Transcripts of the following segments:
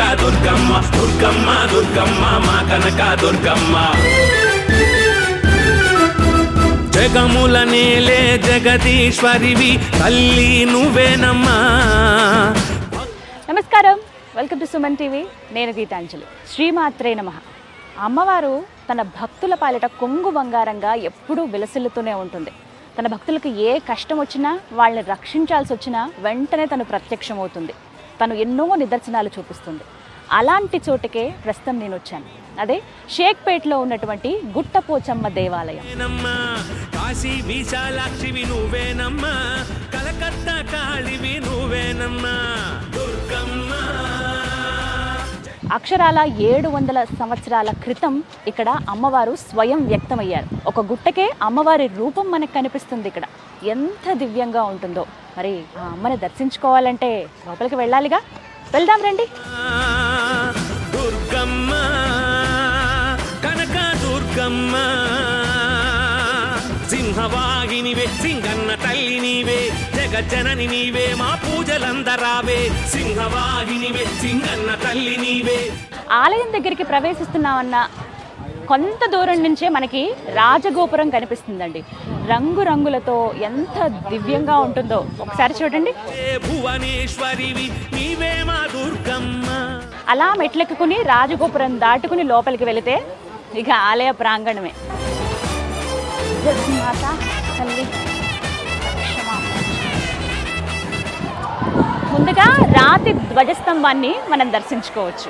కనక దుర్గమ్మ దుర్గమ్మ దుర్గమ్మ మా కనక దుర్గమ్మ జగముల నేలే జగదీశ్వరివి తల్లి నువ్వేనమ్మా. నమస్కారం, వెల్కమ్ టు సుమన్ టీవీ. నేను గీతాంజలి. శ్రీమాత్రే నమః. అమ్మవారు తన భక్తుల పాలిట కొంగు బంగారంగా ఎప్పుడూ విలసిల్లుతూనే ఉంటుంది. తన భక్తులకు ఏ కష్టం వచ్చినా, వాళ్ళని రక్షించాల్సి వచ్చినా వెంటనే తను ప్రత్యక్షమవుతుంది. తను ఎన్నో నిదర్శనాలు చూపిస్తుంది. అలాంటి చోటుకే ప్రస్తుతం నేను వచ్చాను. అదే షేక్పేట్లో ఉన్నటువంటి గుట్టపోచమ్మ దేవాలయం. కాశీ విశాలాక్షివి నువ్వేనమ్మా, కలకత్తా కాళివి నువ్వేనమ్మా దుర్గమ్మ. అక్షరాల 700 సంవత్సరాల క్రితం ఇక్కడ అమ్మవారు స్వయం వ్యక్తమయ్యారు. ఒక గుట్టకే అమ్మవారి రూపం మనకు కనిపిస్తుంది. ఇక్కడ ఎంత దివ్యంగా ఉంటుందో. మరి ఆ అమ్మని దర్శించుకోవాలంటే లోపలికి వెళ్ళాలిగా. వెళ్దాం రండి. దుర్గమ్మ కనక దుర్గమ్మ సింహవాహినివే, సింగన్న తల్లి నీవే, జగజ్జనని నీవే, మా పూజలందరావే. సింహవాహినివే, సింగన్న తల్లి నీవే. ఆలయం దగ్గరికి ప్రవేశిస్తున్నామన్న కొంత దూరం నుంచే మనకి రాజగోపురం కనిపిస్తుందండి. రంగురంగులతో ఎంత దివ్యంగా ఉంటుందో ఒకసారి చూడండి. భువనేశ్వరివి నీవే మా దుర్గమ్మ. అలా మెట్లెక్కుని రాజగోపురం దాటుకుని లోపలికి వెళితే ఇక ఆలయ ప్రాంగణమే. జగన్మాత తల్లి ముందుగా రాతి ధ్వజస్తంభాన్ని మనం దర్శించుకోవచ్చు.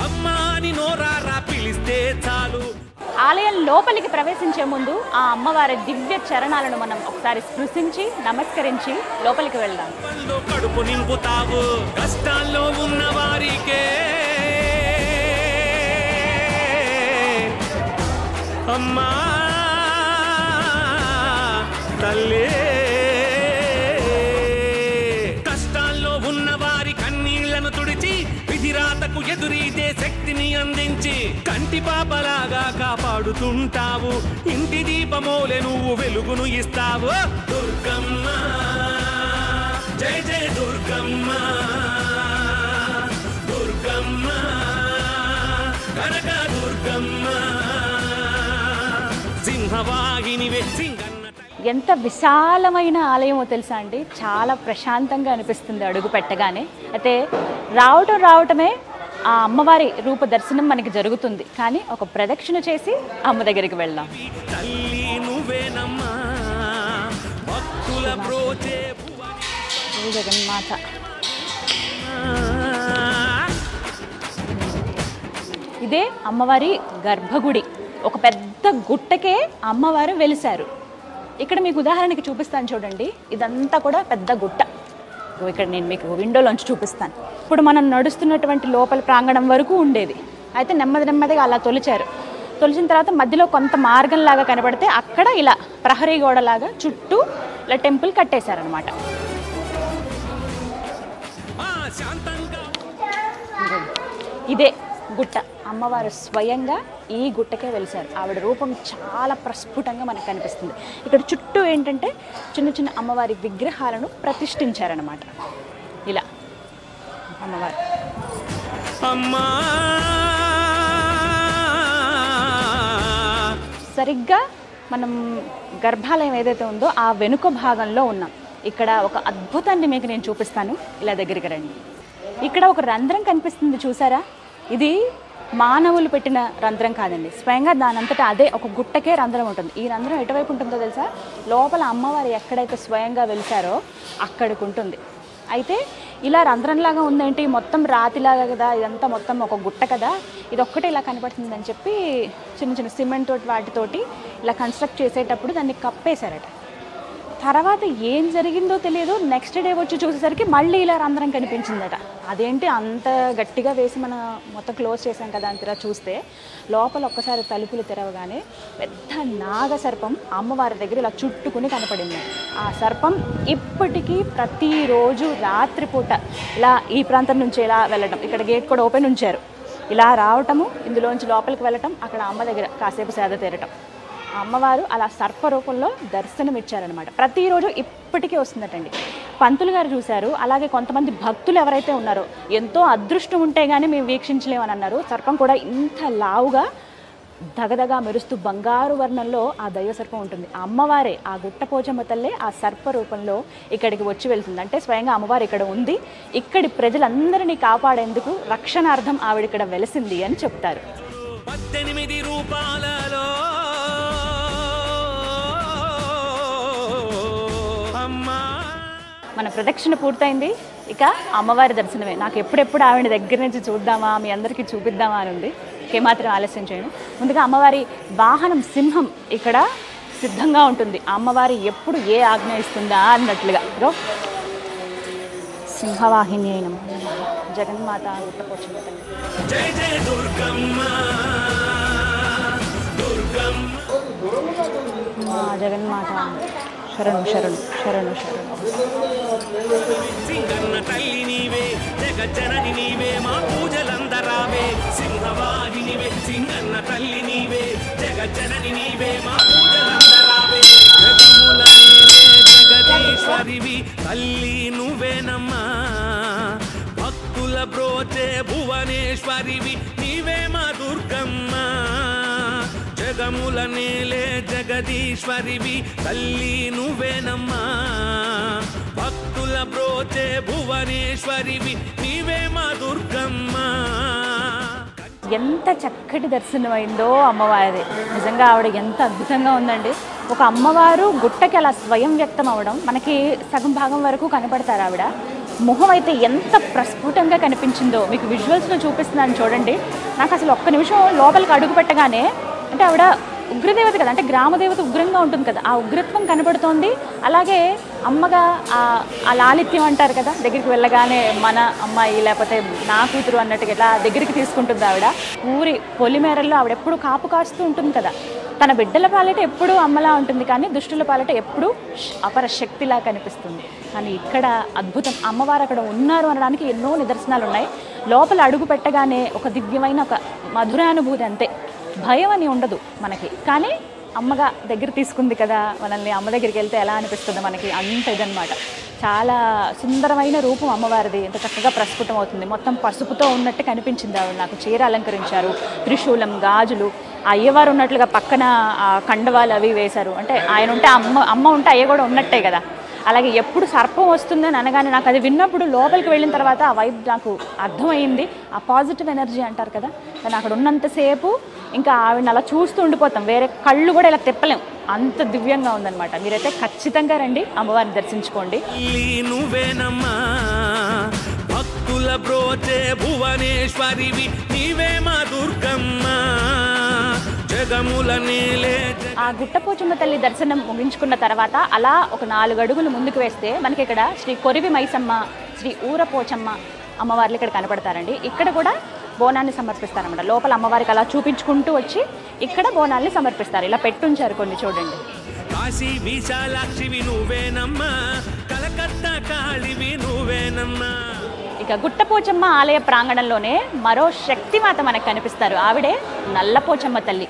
అమ్మాని నోరారా పిలిస్తే చాలు. ఆలయం లోపలికి ప్రవేశించే ముందు ఆ అమ్మవారి దివ్య చరణాలను మనం ఒకసారి స్పృశించి నమస్కరించి లోపలికి వెళ్దాం. కడుపు నింపుతావు కష్టాల్లో ఉన్న వారికే అమ్మా తల్లే. కష్టాల్లో ఉన్న వారి కన్నీళ్లను తుడిచి విధిరాతకు ఎదురీదే శక్తిని అందించి కంటి పాపలాగా కాపాడుతుంటావు. ఇంటి దీపమోలే నువ్వు వెలుగును ఇస్తావు. దుర్గమ్మ జయ జయ దుర్గమ్మ దుర్గమ్మ కనక దుర్గమ్మ సింహవాహినివే, సింగన్న. ఎంత విశాలమైన ఆలయమో తెలుసా అండి. చాలా ప్రశాంతంగా అనిపిస్తుంది అడుగు పెట్టగానే. అయితే రావటమే ఆ అమ్మవారి రూప దర్శనం మనకి జరుగుతుంది. కానీ ఒక ప్రదక్షిణ చేసి అమ్మ దగ్గరికి వెళ్దాం. జగన్మాత ఇదే అమ్మవారి గర్భగుడి. ఒక పెద్ద గుట్టకే అమ్మవారు వెలిశారు. ఇక్కడ మీకు ఉదాహరణకి చూపిస్తాను చూడండి. ఇదంతా కూడా పెద్ద గుట్ట. ఇక్కడ నేను మీకు విండోలోంచి చూపిస్తాను. ఇప్పుడు మనం నడుస్తున్నటువంటి లోపల ప్రాంగణం వరకు ఉండేది. అయితే నెమ్మదిగా అలా తొలిచారు. తొలిచిన తర్వాత మధ్యలో కొంత మార్గంలాగా కనబడితే అక్కడ ఇలా ప్రహరీ గోడలాగా చుట్టూ ఇలా టెంపుల్ కట్టేశారనమాట. ఇదే గుట్ట. అమ్మవారు స్వయంగా ఈ గుట్టకే వెలిశారు. ఆవిడ రూపం చాలా ప్రస్ఫుటంగా మనకు కనిపిస్తుంది. ఇక్కడ చుట్టూ ఏంటంటే చిన్న చిన్న అమ్మవారి విగ్రహాలను ప్రతిష్ఠించారనమాట. ఇలా అమ్మవారు సరిగ్గా మనం గర్భాలయం ఏదైతే ఉందో ఆ వెనుక భాగంలో ఉన్నాం. ఇక్కడ ఒక అద్భుతాన్ని మీకు నేను చూపిస్తాను. ఇలా దగ్గరికి రండి. ఇక్కడ ఒక రంధ్రం కనిపిస్తుంది చూసారా. ఇది మానవులు పెట్టిన రంధ్రం కాదండి. స్వయంగా దానంతటా అదే ఒక గుట్టకే రంధ్రం ఉంటుంది. ఈ రంధ్రం ఎటువైపు ఉంటుందో తెలుసా? లోపల అమ్మవారు ఎక్కడైతే స్వయంగా వెలిసారో అక్కడికి ఉంటుంది. అయితే ఇలా రంధ్రంలాగా ఉందేంటి, మొత్తం రాతిలాగా కదా, ఇదంతా మొత్తం ఒక గుట్ట కదా, ఇది ఒక్కటే ఇలా కనపడుతుందని చెప్పి చిన్న చిన్న సిమెంట్ తోటి వాటితోటి ఇలా కన్స్ట్రక్ట్ చేసేటప్పుడు దాన్ని కప్పేశారట. తర్వాత ఏం జరిగిందో తెలియదు. నెక్స్ట్ డే వచ్చి చూసేసరికి మళ్ళీ ఇలా రంధ్రం కనిపించిందట. అదేంటి అంత గట్టిగా వేసి మనం మొత్తం క్లోజ్ చేసాం కదా అని చూస్తే లోపల ఒక్కసారి తలుపులు తెరవగానే పెద్ద నాగసర్పం అమ్మవారి దగ్గర ఇలా చుట్టుకుని కనపడింది. ఆ సర్పం ఇప్పటికీ ప్రతిరోజు రాత్రిపూట ఇలా ఈ ప్రాంతం నుంచి ఇలా వెళ్ళడం, ఇక్కడ గేట్ కూడా ఓపెన్ ఉంచారు, ఇలా రావటము, ఇందులోంచి లోపలికి వెళ్ళటం, అక్కడ అమ్మ దగ్గర కాసేపు సేద తీరటం. అమ్మవారు అలా సర్ప రూపంలో దర్శనం ఇచ్చారనమాట. ప్రతిరోజు ఇప్పటికీ వస్తుందటండి. పంతులు గారు చూశారు, అలాగే కొంతమంది భక్తులు ఎవరైతే ఉన్నారో ఎంతో అదృష్టం ఉంటే కానీ మేము వీక్షించలేమని అన్నారు. సర్పం కూడా ఇంత లావుగా దగదగా మెరుస్తూ బంగారు వర్ణంలో ఆ దైవ సర్పం ఉంటుంది. ఆ అమ్మవారే, ఆ గుట్టపోచమ్మ తల్లే ఆ సర్ప రూపంలో ఇక్కడికి వచ్చి వెళ్తుంది. అంటే స్వయంగా అమ్మవారు ఇక్కడ ఉంది, ఇక్కడి ప్రజలందరినీ కాపాడేందుకు రక్షణార్థం ఆవిడ ఇక్కడ వెలిసింది అని చెప్తారు. 18 రూపాయలలో మన ప్రదక్షిణ పూర్తయింది, ఇక అమ్మవారి దర్శనమే. నాకు ఎప్పుడెప్పుడు ఆవిడ దగ్గర నుంచి చూద్దామా, మీ అందరికీ చూపిద్దామా అని ఉంది. ఏమాత్రం ఆలస్యం చేయను. ముందుగా అమ్మవారి వాహనం సింహం ఇక్కడ సిద్ధంగా ఉంటుంది. అమ్మవారి ఎప్పుడు ఏ ఆజ్ఞ ఇస్తుందా అన్నట్లుగా. సింహవాహిని అయిన జగన్మాత గుట్టపోచమ్మ తల్లి. జై జై దుర్గమ్మ జగన్మాత శరణు శరణు శరణు శరణు. సింగన్న తల్లి నీవే, జగజ్జనని నీవే, మా పూజలందరావే. సింహవాహినివే, సింగన్న తల్లి నీవే, జగజ్జనని నీవే, మా పూజలందరావే. జగముల నీవే, జగదీశ్వరివి తల్లి నువ్వేనమ్మా. భక్తుల బ్రోచే భువనేశ్వరివి నీవే మా దుర్గమ్మ. జగముల నేలే జగదీశ్వరివి తల్లి నువ్వేనమ్మా. భక్తుల బ్రోచే భువనేశ్వరివి నీవే మా దుర్గమ్మ. ఎంత చక్కటి దర్శనం అయిందో అమ్మవారిది. నిజంగా ఆవిడ ఎంత అద్భుతంగా ఉందండి. ఒక అమ్మవారు గుట్టకి అలా స్వయం వ్యక్తం అవ్వడం, మనకి సగం భాగం వరకు కనపడతారు. ఆవిడ మొహం అయితే ఎంత ప్రస్ఫుటంగా కనిపించిందో మీకు విజువల్స్లో చూపిస్తున్నాను చూడండి. నాకు అసలు ఒక్క నిమిషం లోపలికి అడుగు పెట్టగానే, అంటే ఆవిడ ఉగ్రదేవత కదా, అంటే గ్రామదేవత ఉగ్రంగా ఉంటుంది కదా, ఆ ఉగ్రత్వం కనబడుతోంది. అలాగే అమ్మగా ఆ లాలిత్యం అంటారు కదా, దగ్గరికి వెళ్ళగానే మన అమ్మాయి లేకపోతే నా కూతురు అన్నట్టుగా ఇలా దగ్గరికి తీసుకుంటుంది ఆవిడ. ఊరి పొలిమేరల్లో ఆవిడ ఎప్పుడు కాపు కాస్తూ ఉంటుంది కదా. తన బిడ్డల పాలిట ఎప్పుడూ అమ్మలా ఉంటుంది, కానీ దుష్టుల పాలిట ఎప్పుడూ అపర శక్తిలా కనిపిస్తుంది. కానీ ఇక్కడ అద్భుతం, అమ్మవారు అక్కడ ఉన్నారు అనడానికి ఎన్నో నిదర్శనాలు ఉన్నాయి. లోపల అడుగు పెట్టగానే ఒక దివ్యమైన ఒక మధురానుభూతి, అంతే. భయం అని ఉండదు మనకి, కానీ అమ్మగా దగ్గర తీసుకుంది కదా మనల్ని. అమ్మ దగ్గరికి వెళ్తే ఎలా అనిపిస్తుందో మనకి, అంత ఇదనమాట. చాలా సుందరమైన రూపం అమ్మవారిది. ఎంత చక్కగా ప్రస్ఫుటం అవుతుంది. మొత్తం పసుపుతో ఉన్నట్టు కనిపించింది ఆవిడ నాకు. చీర అలంకరించారు, త్రిశూలం, గాజులు, అయ్యవారు ఉన్నట్లుగా పక్కన కండవాలు అవి వేశారు. అంటే ఆయన ఉంటే అమ్మ ఉంటే అయ్య కూడా ఉన్నట్టే కదా. అలాగే ఎప్పుడు సర్పం వస్తుందని అనగానే నాకు అది విన్నప్పుడు లోపలికి వెళ్ళిన తర్వాత ఆ వైబ్ నాకు అర్థమైంది. ఆ పాజిటివ్ ఎనర్జీ అంటారు కదా, కానీ అక్కడ ఉన్నంతసేపు ఇంకా ఆవిడని అలా చూస్తూ ఉండిపోతాం, వేరే కళ్ళు కూడా ఇలా తిప్పలేం, అంత దివ్యంగా ఉందన్నమాట. మీరైతే ఖచ్చితంగా రండి, అమ్మవారిని దర్శించుకోండి. భక్తుల బ్రోచే భువనేశ్వరివి నీవే మా దుర్గమ్మ. ఆ గుట్టపోచమ్మ తల్లి దర్శనం ముగించుకున్న తర్వాత అలా ఒక 4 అడుగులు ముందుకు వేస్తే మనకి ఇక్కడ శ్రీ కొరివి మైసమ్మ, శ్రీ ఊరపోచమ్మ అమ్మవార్లు ఇక్కడ కనపడతారండి. ఇక్కడ కూడా బోనాన్ని సమర్పిస్తారన్నమాట. లోపల అమ్మవారికి అలా చూపించుకుంటూ వచ్చి ఇక్కడ బోనాల్ని సమర్పిస్తారు. ఇలా పెట్టుంచారు కొన్ని, చూడండి. కాశీ విశాలాక్షివి నువ్వేనమ్మా, కలకత్తా కాళివి నువ్వేనమ్మా. ఇక గుట్టపోచమ్మ ఆలయ ప్రాంగణంలోనే మరో శక్తిమాత మనకు కనిపిస్తారు. ఆవిడే నల్లపోచమ్మ తల్లి.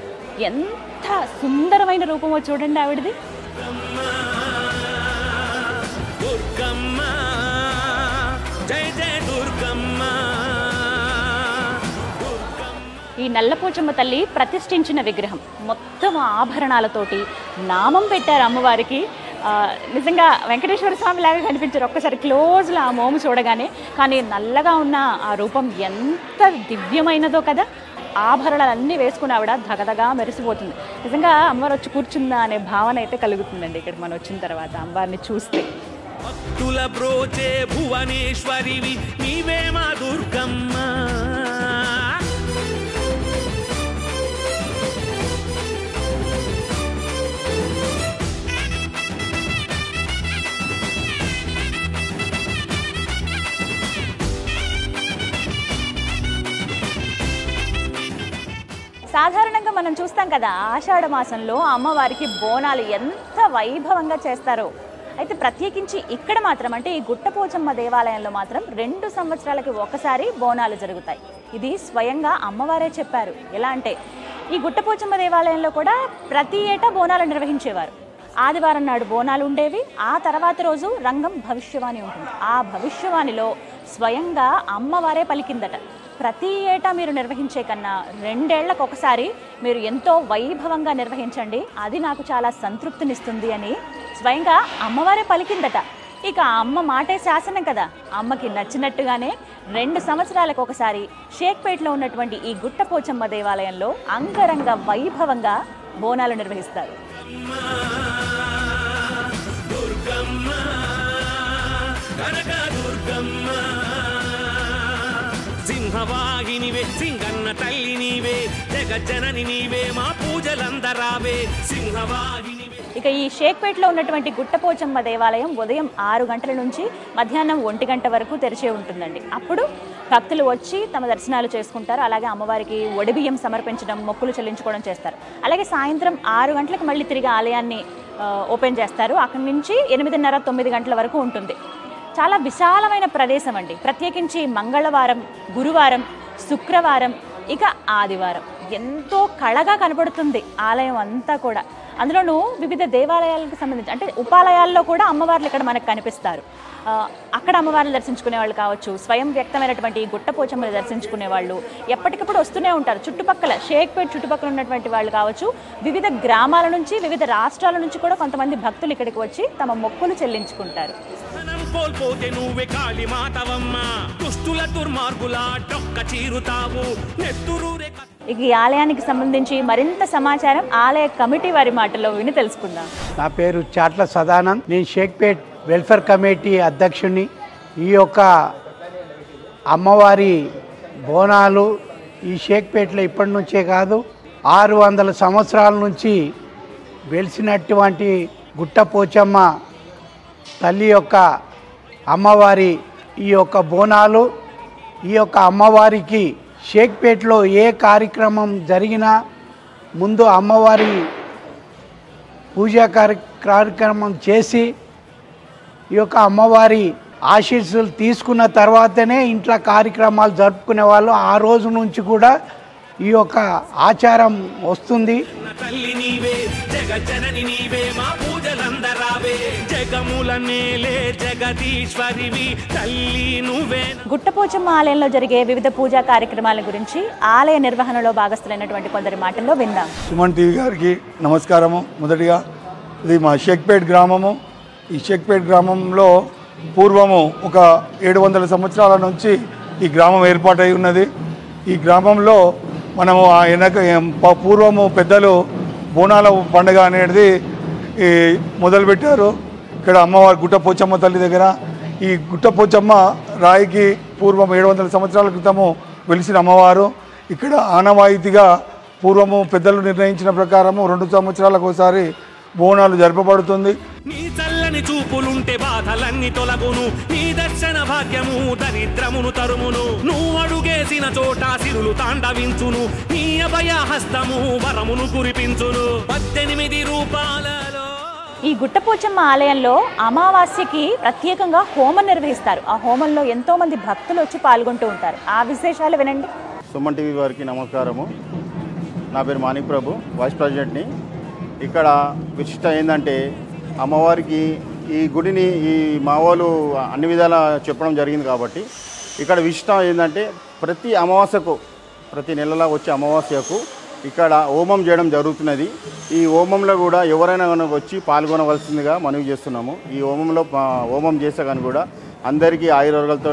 ఎంత సుందరమైన రూపమో చూడండి ఆవిడది. ఈ నల్లపోచమ్మ తల్లి ప్రతిష్ఠించిన విగ్రహం, మొత్తం ఆభరణాలతోటి నామం పెట్టారు అమ్మవారికి. నిజంగా వెంకటేశ్వర స్వామి లాగా కనిపించారు ఒక్కసారి క్లోజ్లో ఆ మోము చూడగానే. కానీ నల్లగా ఉన్న ఆ రూపం ఎంత దివ్యమైనదో కదా. ఆభరణాలన్నీ వేసుకుని ఆవిడ దగదగా మెరిసిపోతుంది. నిజంగా అమ్మవారు వచ్చి కూర్చుందా అనే భావన అయితే కలుగుతుందండి ఇక్కడ మనం వచ్చిన తర్వాత అమ్మవారిని చూస్తే. భక్తుల బ్రోచే భువనేశ్వరివి నీవే మా దుర్గమ్మ. సాధారణంగా మనం చూస్తాం కదా, ఆషాఢ మాసంలో అమ్మవారికి బోనాలు ఎంత వైభవంగా చేస్తారో. అయితే ప్రత్యేకించి ఇక్కడ మాత్రం, అంటే ఈ గుట్టపోచమ్మ దేవాలయంలో మాత్రం 2 సంవత్సరాలకి ఒకసారి బోనాలు జరుగుతాయి. ఇది స్వయంగా అమ్మవారే చెప్పారు. ఎలా అంటే ఈ గుట్టపోచమ్మ దేవాలయంలో కూడా ప్రతి ఏటా బోనాలు నిర్వహించేవారు. ఆదివారం నాడు బోనాలు ఉండేవి. ఆ తర్వాత రోజు రంగం భవిష్యవాణి ఉంటుంది. ఆ భవిష్యవాణిలో స్వయంగా అమ్మవారే పలికిందట, ప్రతి ఏటా మీరు నిర్వహించే కన్నా 2 ఏళ్లకు ఒకసారి మీరు ఎంతో వైభవంగా నిర్వహించండి, అది నాకు చాలా సంతృప్తినిస్తుంది అని స్వయంగా అమ్మవారే పలికిందట. ఇక అమ్మ మాటే శాసనం కదా, అమ్మకి నచ్చినట్టుగానే 2 సంవత్సరాలకు ఒకసారి షేక్పేట్లో ఉన్నటువంటి ఈ గుట్టపోచమ్మ దేవాలయంలో అంగరంగ వైభవంగా బోనాలు నిర్వహిస్తారు. సింహవాహినివే సింగన్న తల్లి నీవే, జగజ్జనని నీవే, మా పూజలందరావే సింహవాహినివే. ఇక ఈ షేక్పేట్లో ఉన్నటువంటి గుట్టపోచమ్మ దేవాలయం ఉదయం 6 గంటల నుంచి మధ్యాహ్నం 1 గంట వరకు తెరిచే ఉంటుందండి. అప్పుడు భక్తులు వచ్చి తమ దర్శనాలు చేసుకుంటారు. అలాగే అమ్మవారికి ఒడిబియ్యం సమర్పించడం, మొక్కులు చెల్లించుకోవడం చేస్తారు. అలాగే సాయంత్రం 6 గంటలకు మళ్ళీ తిరిగి ఆలయాన్ని ఓపెన్ చేస్తారు. అక్కడి నుంచి 8:30, 9 గంటల వరకు ఉంటుంది. చాలా విశాలమైన ప్రదేశం అండి. ప్రత్యేకించి మంగళవారం, గురువారం, శుక్రవారం, ఇక ఆదివారం ఎంతో కళగా కనబడుతుంది ఆలయం అంతా కూడా. అందులోనూ వివిధ దేవాలయాలకు సంబంధించి అంటే ఉపాలయాల్లో కూడా అమ్మవార్లు ఇక్కడ మనకు కనిపిస్తారు. అక్కడ అమ్మవారిని దర్శించుకునే వాళ్ళు కావచ్చు, స్వయం వ్యక్తమైనటువంటి గుట్టపోచమ్మని దర్శించుకునే వాళ్ళు ఎప్పటికప్పుడు వస్తూనే ఉంటారు. చుట్టుపక్కల షేక్పేట్ చుట్టుపక్కల ఉన్నటువంటి వాళ్ళు కావచ్చు, వివిధ గ్రామాల నుంచి, వివిధ రాష్ట్రాల నుంచి కూడా కొంతమంది భక్తులు ఇక్కడికి వచ్చి తమ మొక్కులు చెల్లించుకుంటారు. కోల్పోతే నువ్వే కాళీ మాతవమ్మ, దుష్టుల దుర్మార్గుల డొక్క చీరుతావు నెత్తురూరే. ఇక ఈ ఆలయానికి సంబంధించి మరింత సమాచారం ఆలయ కమిటీ వారి మాటల్లో విని తెలుసుకుందాం. నా పేరు చాట్ల సదానంద్, నేను షేక్పేట్ వెల్ఫేర్ కమిటీ అధ్యక్షుని. ఈ యొక్క అమ్మవారి బోనాలు ఈ షేక్పేట్లో ఇప్పటి నుంచే కాదు, 600 సంవత్సరాల నుంచి వెలిసినటువంటి గుట్టపోచమ్మ తల్లి యొక్క అమ్మవారి ఈ యొక్క బోనాలు. ఈ యొక్క అమ్మవారికి షేక్పేట్లో ఏ కార్యక్రమం జరిగినా ముందు అమ్మవారి పూజా కార్యక్రమం చేసి ఈ యొక్క అమ్మవారి ఆశీస్సులు తీసుకున్న తర్వాతనే ఇంట్లో కార్యక్రమాలు జరుపుకునే వాళ్ళు. ఆ రోజు నుంచి కూడా ఈ యొక్క ఆచారం వస్తుంది. తల్లి నీవే, జగజ్జనని నీవే, మా పూజలందరావే, జగముల నేలే జగదీశ్వరివి తల్లి నువ్వే. గుట్టపోచమ్మ ఆలయంలో జరిగే వివిధ పూజా కార్యక్రమాల గురించి ఆలయ నిర్వహణలో భాగస్థులైనటువంటి కొందరి మాటల్లో విందాం. సుమన్ టీవీ గారికి నమస్కారము. మొదటిగా ఇది మా షేక్పేట్ గ్రామము. ఈ షేక్పేట్ గ్రామంలో పూర్వము ఒక 700 సంవత్సరాల నుంచి ఈ గ్రామం ఏర్పాటై ఉన్నది. ఈ గ్రామంలో మనము పూర్వము పెద్దలు బోనాల పండుగ అనేది మొదలుపెట్టారు. ఇక్కడ అమ్మవారి గుట్టపోచమ్మ తల్లి దగ్గర. ఈ గుట్టపోచమ్మ రాయికి పూర్వం 700 సంవత్సరాల క్రితము వెలిసిన అమ్మవారు. ఇక్కడ ఆనవాయితీగా పూర్వము పెద్దలు నిర్ణయించిన ప్రకారము 2 సంవత్సరాలకు ఒకసారి బోనాలు జరపబడుతుంది. నీ చల్లని చూపులుంటే బాధలన్నీ తొలగును, నీ దర్శన భాగ్యము దరిద్రమును తరుమును, నువ్వు అడుగేసిన చోట సిరులు తాండవించును, నీ అభయ హస్తము వరమును కురిపించును. 18 రూపాలలో ఈ గుట్టపోచమ్మ ఆలయంలో అమావాస్యకి ప్రత్యేకంగా హోమం నిర్వహిస్తారు. ఆ హోమంలో ఎంతో మంది భక్తులు వచ్చి పాల్గొంటూ ఉంటారు. ఆ విశేషాలు వినండి. సుమన్ టీవీ వారికి నమస్కారము. నా పేరు మాణిక్ ప్రభు, వైస్ ప్రెసిడెంట్ని. ఇక్కడ విశిష్ట ఏంటంటే అమ్మవారికి ఈ గుడిని ఈ మావోలు అన్ని విధాలా చెప్పడం జరిగింది కాబట్టి ఇక్కడ విశిష్టం ఏంటంటే ప్రతి అమావాస్యకు, ప్రతి నెలలో వచ్చే అమావాస్యకు ఇక్కడ హోమం చేయడం జరుగుతున్నది. ఈ హోమంలో కూడా ఎవరైనా కనుక వచ్చి పాల్గొనవలసిందిగా మనవి చేస్తున్నాము. ఈ హోమం చేస్తే కానీ కూడా అందరికీ ఆయుర్వర్గాలతో,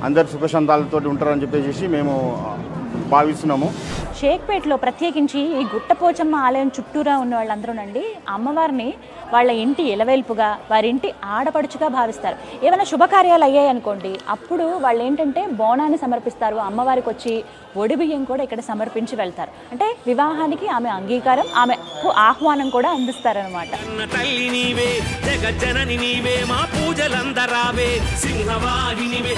అందరి సుఖశాంతాలతో ఉంటారని చెప్పేసి మేము భావిస్తున్నాము. షేక్పేట్లో ప్రత్యేకించి ఈ గుట్టపోచమ్మ ఆలయం చుట్టూరా ఉన్న వాళ్ళందరూనండి అమ్మవారిని వాళ్ళ ఇంటి ఎలవేల్పుగా, వారి ఇంటి ఆడపడుచుగా భావిస్తారు. ఏమైనా శుభకార్యాలు అయ్యాయి అనుకోండి, అప్పుడు వాళ్ళు ఏంటంటే బోనాన్ని సమర్పిస్తారు. అమ్మవారికి వచ్చి ఒడిబియ్యం కూడా ఇక్కడ సమర్పించి వెళ్తారు. అంటే వివాహానికి ఆమె అంగీకారం, ఆమెకు ఆహ్వానం కూడా అందిస్తారనమాట. తల్లి నీవే, జగజ్జనని నీవే, మా పూజలందరావే సింహవాహినివే.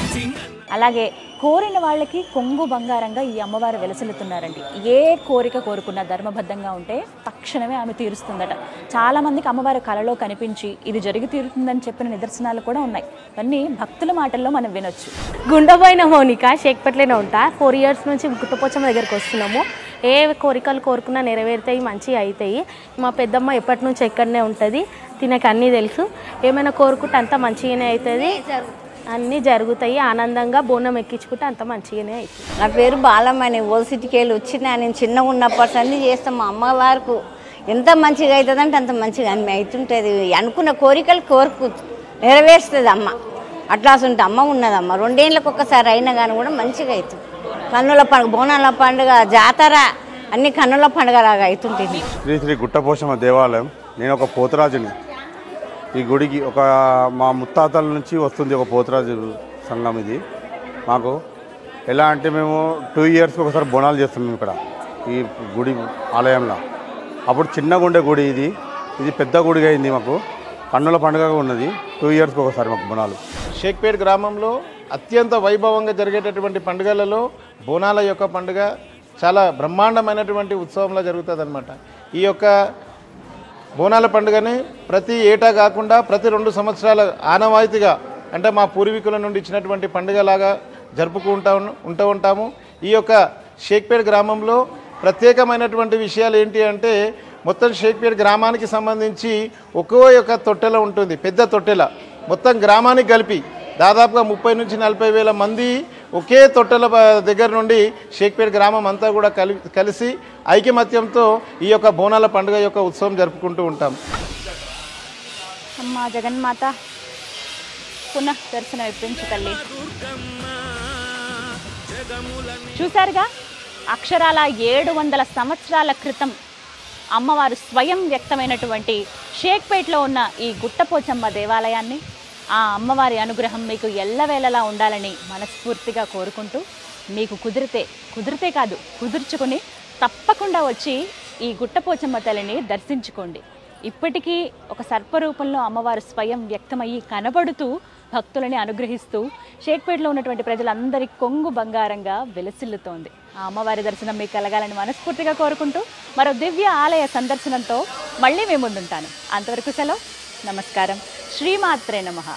అలాగే కోరిన వాళ్ళకి కొంగు బంగారంగా ఈ అమ్మవారు వెలసిల్లుతున్నారండి. ఏ కోరిక కోరుకున్నా ధర్మబద్ధంగా ఉంటే తక్షణమే ఆమె తీరుస్తుందట. చాలామందికి అమ్మవారి కళలో కనిపించి ఇది జరిగి తీరుతుందని చెప్పిన నిదర్శనాలు కూడా ఉన్నాయి. ఇవన్నీ భక్తుల మాటల్లో మనం వినొచ్చు. గుండెపోయిన మౌనిక, షేక్పేట్లోనే ఉంటా. 4 years నుంచి గుట్టపోచమ్మ దగ్గరికి వస్తున్నాము. ఏ కోరికలు కోరుకున్నా నెరవేరుతాయి, మంచిగా అవుతాయి. మా పెద్దమ్మ ఎప్పటి నుంచి ఎక్కడనే ఉంటుంది, తినకు అన్నీ తెలుసు. ఏమైనా కోరుకుంటే అంత మంచిగానే అవుతుంది, అన్నీ జరుగుతాయి. ఆనందంగా బోనం ఎక్కించుకుంటే అంత మంచిగానే అవుతుంది. నా పేరు బాలమ్మని. ఓల్డ్ సిటీకి వెళ్ళి వచ్చినా. నేను చిన్నగా ఉన్నప్పటి అన్నీ చేస్తాం. మా అమ్మ వారికి ఎంత మంచిగా అవుతుందంటే అంత మంచిగా అన్నీ అవుతుంటుంది. అనుకున్న కోరికలు నెరవేరుస్తుంది అమ్మ. అట్లా అసలు అమ్మ ఉన్నదమ్మ. 2 ఏళ్ళకి ఒక్కసారి అయినా కానీ కూడా మంచిగా అవుతుంది. కన్నుల పండుగ, బోనాల పండుగ, జాతర అన్ని కన్నుల పండుగలాగా అవుతుంటుంది. శ్రీ శ్రీ గుట్టపోషమ్మ దేవాలయం. నేను ఒక పోతరాజుని. ఈ గుడికి మా ముత్తాతల నుంచి వస్తుంది ఒక పోతరాజు సంఘం. ఇది మాకు ఎలా అంటే మేము 2 ఇయర్స్కి ఒకసారి బోనాలు చేస్తున్నాం ఇక్కడ ఈ గుడి ఆలయంలో. అప్పుడు చిన్నగా ఉండే గుడి ఇది పెద్ద గుడిగా అయింది. మాకు కన్నుల పండుగగా ఉన్నది. 2 ఇయర్స్కి ఒకసారి మాకు బోనాలు. షేక్పేట్ గ్రామంలో అత్యంత వైభవంగా జరిగేటటువంటి పండుగలలో బోనాల యొక్క పండుగ చాలా బ్రహ్మాండమైనటువంటి ఉత్సవంలో జరుగుతుంది అన్నమాట. ఈ యొక్క బోనాల పండుగని ప్రతి ఏటా కాకుండా ప్రతి 2 సంవత్సరాల ఆనవాయితీగా, అంటే మా పూర్వీకుల నుండి ఇచ్చినటువంటి పండుగలాగా జరుపుకుంటూ ఉంటాము. ఈ యొక్క షేక్పేట్ గ్రామంలో ప్రత్యేకమైనటువంటి విషయాలు ఏంటి అంటే, మొత్తం షేక్పేట్ గ్రామానికి సంబంధించి ఒక్కో యొక్క తొట్టెల ఉంటుంది, పెద్ద తొట్టెల. మొత్తం గ్రామానికి కలిపి దాదాపుగా 30 నుంచి 40 వేల మంది ఒకే తొట్టెల దగ్గర నుండి షేక్పేట్ గ్రామం అంతా కూడా కలిసి ఐకమత్యంతో ఈ యొక్క బోనాల పండుగ యొక్క ఉత్సవం జరుపుకుంటూ ఉంటాం. అమ్మా జగన్మాత పునః దర్శనం ఇప్పించు తల్లి. చూశారుగా, అక్షరాల 700 సంవత్సరాల క్రితం అమ్మవారు స్వయం వ్యక్తమైనటువంటి షేక్పేట్లో ఉన్న ఈ గుట్టపోచమ్మ దేవాలయాన్ని, ఆ అమ్మవారి అనుగ్రహం మీకు ఎల్లవేళలా ఉండాలని మనస్ఫూర్తిగా కోరుకుంటూ, మీకు కుదిరితే కాదు కుదుర్చుకుని తప్పకుండా వచ్చి ఈ గుట్టపోచమ్మ తల్లిని దర్శించుకోండి. ఇప్పటికీ ఒక సర్పరూపంలో అమ్మవారు స్వయం వ్యక్తమయ్యి కనబడుతూ భక్తులని అనుగ్రహిస్తూ షేక్పేట్లో ఉన్నటువంటి ప్రజలందరి కొంగు బంగారంగా వెలసిల్లుతోంది. ఆ అమ్మవారి దర్శనం మీకు కలగాలని మనస్ఫూర్తిగా కోరుకుంటూ మరో దివ్య ఆలయ సందర్శనంతో మళ్ళీ మేము ముందుంటాను. అంతవరకు సెలవు. నమస్కారం. శ్రీమాత్రే నమః.